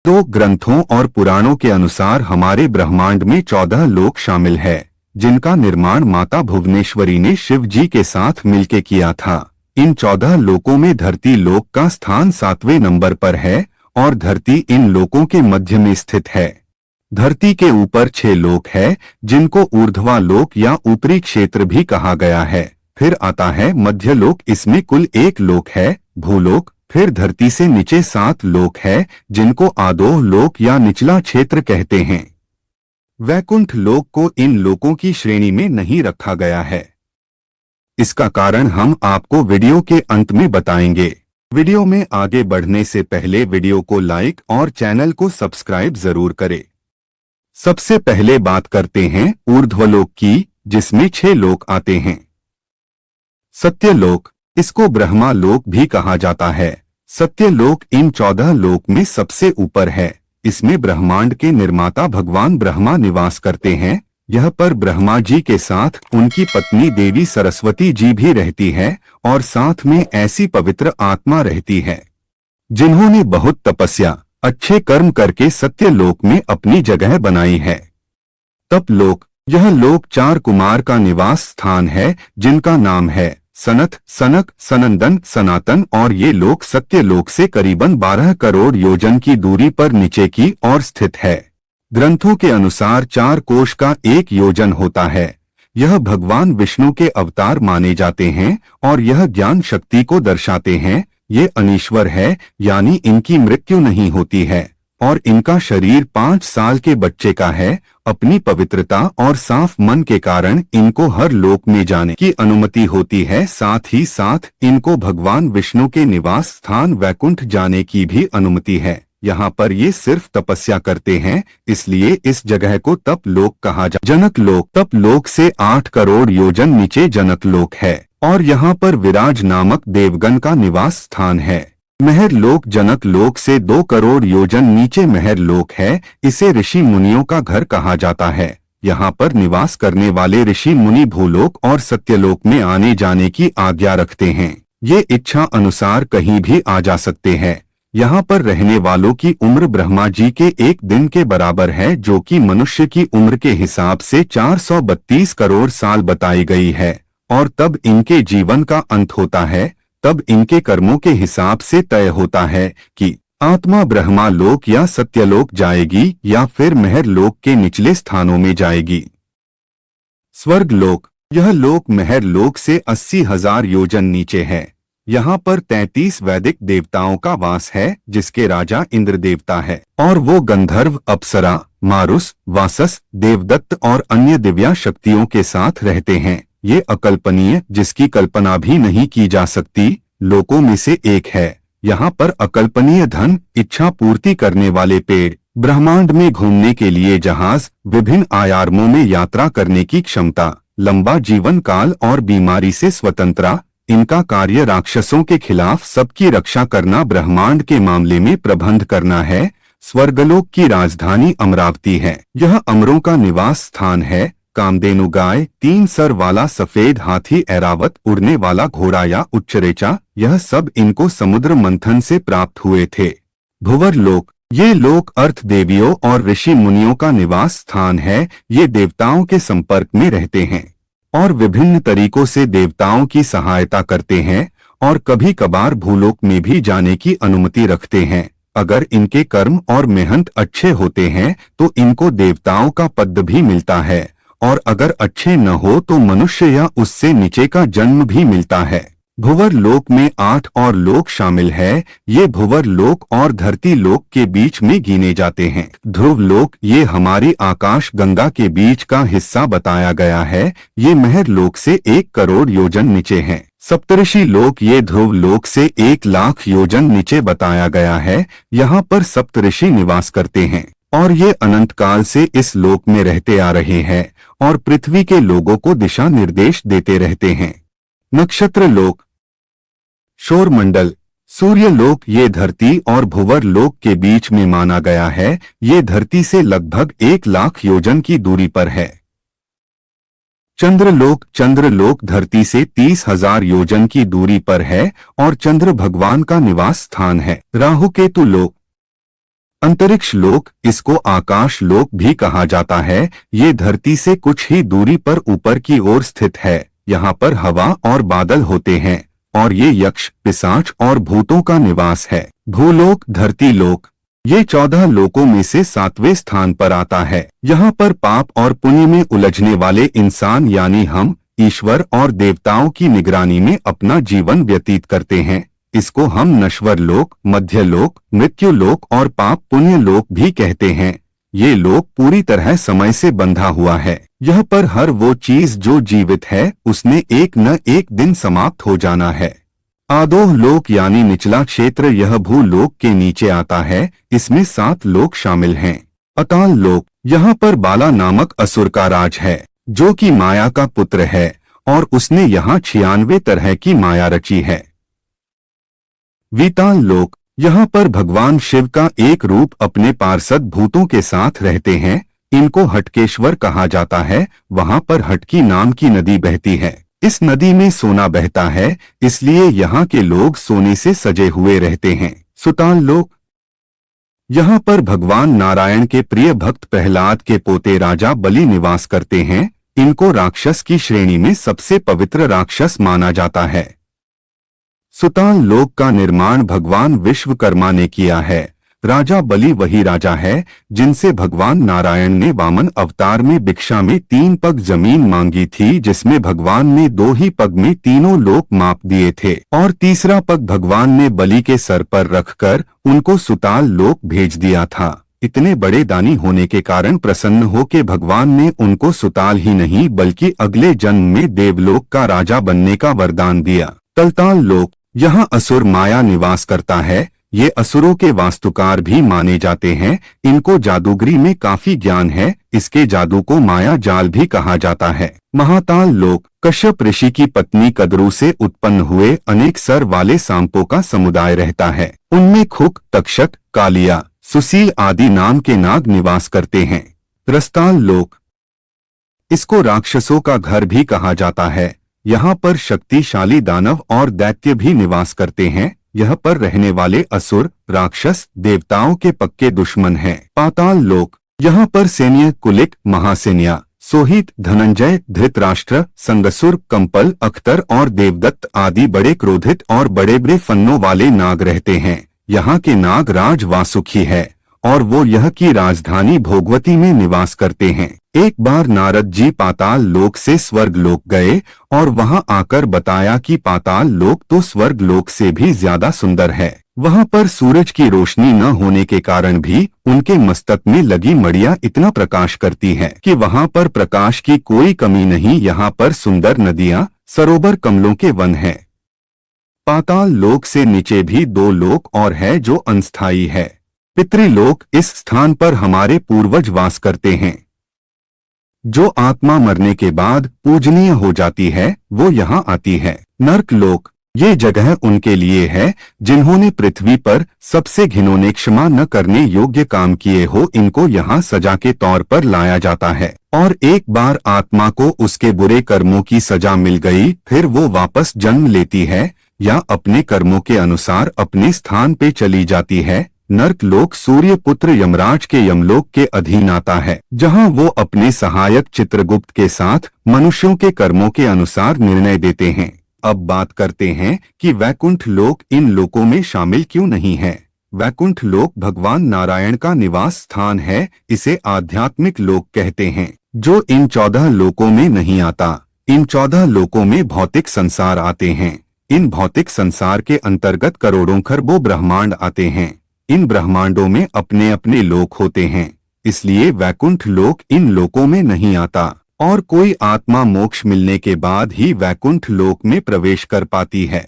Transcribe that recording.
तो ग्रंथों और पुराणों के अनुसार हमारे ब्रह्मांड में 14 लोक शामिल है, जिनका निर्माण माता भुवनेश्वरी ने शिव जी के साथ मिलके किया था। इन 14 लोकों में धरती लोक का स्थान 7वें नंबर पर है और धरती इन लोकों के मध्य में स्थित है। धरती के ऊपर 6 लोक है, जिनको ऊर्ध्वा लोक या ऊपरी क्षेत्र भी कहा गया है। फिर आता है मध्य लोक, इसमें कुल 1 लोक है, भूलोक। फिर धरती से नीचे 7 लोक है, जिनको आधोह लोक या निचला क्षेत्र कहते हैं। वैकुंठ लोक को इन लोकों की श्रेणी में नहीं रखा गया है। इसका कारण हम आपको वीडियो के अंत में बताएंगे। वीडियो में आगे बढ़ने से पहले वीडियो को लाइक और चैनल को सब्सक्राइब जरूर करें। सबसे पहले बात करते हैं ऊर्ध्वलोक की, जिसमें 6 लोक आते हैं। सत्यलोक, इसको ब्रह्मा लोक भी कहा जाता है। सत्यलोक इन 14 लोक में सबसे ऊपर है। इसमें ब्रह्मांड के निर्माता भगवान ब्रह्मा निवास करते हैं। यह पर ब्रह्मा जी के साथ उनकी पत्नी देवी सरस्वती जी भी रहती है और साथ में ऐसी पवित्र आत्मा रहती है जिन्होंने बहुत तपस्या, अच्छे कर्म करके सत्यलोक में अपनी जगह बनाई है। तपलोक, यह लोक 4 कुमार का निवास स्थान है, जिनका नाम है सनत, सनक, सनंदन, सनातन, और ये लोक सत्यलोक से करीबन 12 करोड़ योजन की दूरी पर नीचे की ओर स्थित है। ग्रंथों के अनुसार 4 कोश का 1 योजन होता है। यह भगवान विष्णु के अवतार माने जाते हैं और यह ज्ञान शक्ति को दर्शाते हैं। ये अनीश्वर है, यानी इनकी मृत्यु नहीं होती है और इनका शरीर 5 साल के बच्चे का है। अपनी पवित्रता और साफ मन के कारण इनको हर लोक में जाने की अनुमति होती है। साथ ही साथ इनको भगवान विष्णु के निवास स्थान वैकुंठ जाने की भी अनुमति है। यहाँ पर ये सिर्फ तपस्या करते हैं, इसलिए इस जगह को तप लोक कहा जाता है। जनक लोक, तप लोक से 8 करोड़ योजन नीचे जनक लोक है और यहाँ पर विराज नामक देवगण का निवास स्थान है। महर लोक, जनक लोक से 2 करोड़ योजन नीचे महर लोक है। इसे ऋषि मुनियों का घर कहा जाता है। यहाँ पर निवास करने वाले ऋषि मुनि भूलोक और सत्यलोक में आने जाने की आज्ञा रखते हैं। ये इच्छा अनुसार कहीं भी आ जा सकते हैं। यहाँ पर रहने वालों की उम्र ब्रह्मा जी के 1 दिन के बराबर है, जो कि मनुष्य की उम्र के हिसाब से 432 करोड़ साल बताई गई है। और तब इनके जीवन का अंत होता है। तब इनके कर्मों के हिसाब से तय होता है कि आत्मा ब्रह्मा लोक या सत्यलोक जाएगी या फिर महर लोक के निचले स्थानों में जाएगी। स्वर्ग लोक, यह लोक महर लोक से 80,000 योजन नीचे है। यहाँ पर 33 वैदिक देवताओं का वास है, जिसके राजा इंद्र देवता है और वो गंधर्व, अप्सरा, मारुस, वासस, देवदत्त और अन्य दिव्या शक्तियों के साथ रहते हैं। ये अकल्पनीय, जिसकी कल्पना भी नहीं की जा सकती, लोकों में से एक है। यहाँ पर अकल्पनीय धन, इच्छा पूर्ति करने वाले पेड़, ब्रह्मांड में घूमने के लिए जहाज, विभिन्न आयामों में यात्रा करने की क्षमता, लंबा जीवन काल और बीमारी से स्वतंत्रता। इनका कार्य राक्षसों के खिलाफ सबकी रक्षा करना, ब्रह्मांड के मामले में प्रबंध करना है। स्वर्गलोक की राजधानी अमरावती है। यह अमरों का निवास स्थान है। कामधेनु गाय, 3 सर वाला सफेद हाथी, ऐरावत, उड़ने वाला घोड़ा या उच्चरेचा, यह सब इनको समुद्र मंथन से प्राप्त हुए थे। भुवर लोक, ये लोक अर्थ देवियों और ऋषि मुनियों का निवास स्थान है। ये देवताओं के संपर्क में रहते हैं और विभिन्न तरीकों से देवताओं की सहायता करते हैं और कभी कभार भूलोक में भी जाने की अनुमति रखते हैं। अगर इनके कर्म और मेहनत अच्छे होते हैं तो इनको देवताओं का पद भी मिलता है और अगर अच्छे न हो तो मनुष्य या उससे नीचे का जन्म भी मिलता है। भुवर लोक में 8 और लोक शामिल है। ये भुवर लोक और धरती लोक के बीच में गिने जाते हैं। ध्रुव लोक, ये हमारी आकाश गंगा के बीच का हिस्सा बताया गया है। ये महर लोक से 1 करोड़ योजन नीचे है। सप्तऋषि लोक, ये ध्रुव लोक से 1 लाख योजन नीचे बताया गया है। यहाँ पर सप्तऋषि निवास करते हैं और ये अनंत काल से इस लोक में रहते आ रहे हैं और पृथ्वी के लोगों को दिशा निर्देश देते रहते हैं। नक्षत्र लोक, शोर मंडल, सूर्य लोक, ये धरती और भुवर लोक के बीच में माना गया है। ये धरती से लगभग 1 लाख योजन की दूरी पर है। चंद्रलोक, चंद्रलोक धरती से 30,000 योजन की दूरी पर है और चंद्र भगवान का निवास स्थान है। राहु केतु लोक, अंतरिक्ष लोक, इसको आकाश लोक भी कहा जाता है, ये धरती से कुछ ही दूरी पर ऊपर की ओर स्थित है। यहाँ पर हवा और बादल होते हैं और ये यक्ष, पिशाच और भूतों का निवास है। भूलोक, धरती लोक, ये 14 लोकों में से 7वें स्थान पर आता है। यहाँ पर पाप और पुण्य में उलझने वाले इंसान यानी हम ईश्वर और देवताओं की निगरानी में अपना जीवन व्यतीत करते हैं। इसको हम नश्वर लोक, मध्य लोक, मृत्यु लोक और पाप पुण्य लोक भी कहते हैं। ये लोक पूरी तरह समय से बंधा हुआ है। यह पर हर वो चीज जो जीवित है उसने एक न एक दिन समाप्त हो जाना है। आधोह लोक यानी निचला क्षेत्र, यह भूलोक के नीचे आता है। इसमें 7 लोक शामिल हैं। अताल लोक, यहाँ पर बाला नामक असुर का राज है, जो कि माया का पुत्र है और उसने यहाँ 96 तरह की माया रची है। विताल लोक, यहाँ पर भगवान शिव का एक रूप अपने पार्षद भूतों के साथ रहते हैं। इनको हटकेश्वर कहा जाता है। वहाँ पर हटकी नाम की नदी बहती है। इस नदी में सोना बहता है, इसलिए यहाँ के लोग सोने से सजे हुए रहते हैं। सुताल लोक, यहाँ पर भगवान नारायण के प्रिय भक्त प्रहलाद के पोते राजा बलि निवास करते हैं। इनको राक्षस की श्रेणी में सबसे पवित्र राक्षस माना जाता है। सुताल लोक का निर्माण भगवान विश्वकर्मा ने किया है। राजा बलि वही राजा है जिनसे भगवान नारायण ने वामन अवतार में भिक्षा में 3 पग जमीन मांगी थी, जिसमें भगवान ने 2 ही पग में तीनों लोक माप दिए थे और तीसरा पग भगवान ने बलि के सर पर रखकर उनको सुताल लोक भेज दिया था। इतने बड़े दानी होने के कारण प्रसन्न हो के भगवान ने उनको सुताल ही नहीं बल्कि अगले जन्म में देवलोक का राजा बनने का वरदान दिया। तलताल लोक, यहाँ असुर माया निवास करता है। ये असुरों के वास्तुकार भी माने जाते हैं। इनको जादूगरी में काफी ज्ञान है। इसके जादू को माया जाल भी कहा जाता है। महाताल लोक, कश्यप ऋषि की पत्नी कद्रू से उत्पन्न हुए अनेक सर वाले सांपों का समुदाय रहता है। उनमें खुक, तक्षक, कालिया, सुशील आदि नाम के नाग निवास करते हैं। रस्ताल लोक, इसको राक्षसों का घर भी कहा जाता है। यहाँ पर शक्तिशाली दानव और दैत्य भी निवास करते हैं। यह पर रहने वाले असुर, राक्षस देवताओं के पक्के दुश्मन हैं। पाताल लोक, यहाँ पर सैन्य, कुलिक, महासेन्या, सोहित, धनंजय, धृतराष्ट्र, संगसुर, कंपल, अख्तर और देवदत्त आदि बड़े क्रोधित और बड़े बड़े फन्नों वाले नाग रहते हैं। यहाँ के नाग राज वासुकी है और वो यह की राजधानी भोगवती में निवास करते हैं। एक बार नारद जी पाताल लोक से स्वर्ग लोक गए और वहाँ आकर बताया कि पाताल लोक तो स्वर्ग लोक से भी ज्यादा सुंदर है। वहाँ पर सूरज की रोशनी न होने के कारण भी उनके मस्तक में लगी मड़िया इतना प्रकाश करती है कि वहाँ पर प्रकाश की कोई कमी नहीं। यहाँ पर सुंदर नदियाँ, सरोवर, कमलों के वन हैं। पाताल लोक से नीचे भी 2 लोक और है जो अनस्थायी है। पितृलोक, इस स्थान पर हमारे पूर्वज वास करते हैं। जो आत्मा मरने के बाद पूजनीय हो जाती है वो यहाँ आती है। नर्क लोक, ये जगह उनके लिए है जिन्होंने पृथ्वी पर सबसे घिनौने, क्षमा न करने योग्य काम किए हो। इनको यहाँ सजा के तौर पर लाया जाता है और एक बार आत्मा को उसके बुरे कर्मों की सजा मिल गई फिर वो वापस जन्म लेती है या अपने कर्मों के अनुसार अपने स्थान पे चली जाती है। नर्क लोक सूर्य पुत्र यमराज के यमलोक के अधीन आता है, जहां वो अपने सहायक चित्रगुप्त के साथ मनुष्यों के कर्मों के अनुसार निर्णय देते हैं। अब बात करते हैं कि वैकुंठ लोक इन लोकों में शामिल क्यों नहीं है। वैकुंठ लोक भगवान नारायण का निवास स्थान है। इसे आध्यात्मिक लोक कहते हैं, जो इन 14 लोकों में नहीं आता। इन 14 लोकों में भौतिक संसार आते हैं। इन भौतिक संसार के अंतर्गत करोड़ों खरबों ब्रह्मांड आते हैं। इन ब्रह्मांडों में अपने अपने लोक होते हैं, इसलिए वैकुंठ लोक इन लोकों में नहीं आता और कोई आत्मा मोक्ष मिलने के बाद ही वैकुंठ लोक में प्रवेश कर पाती है।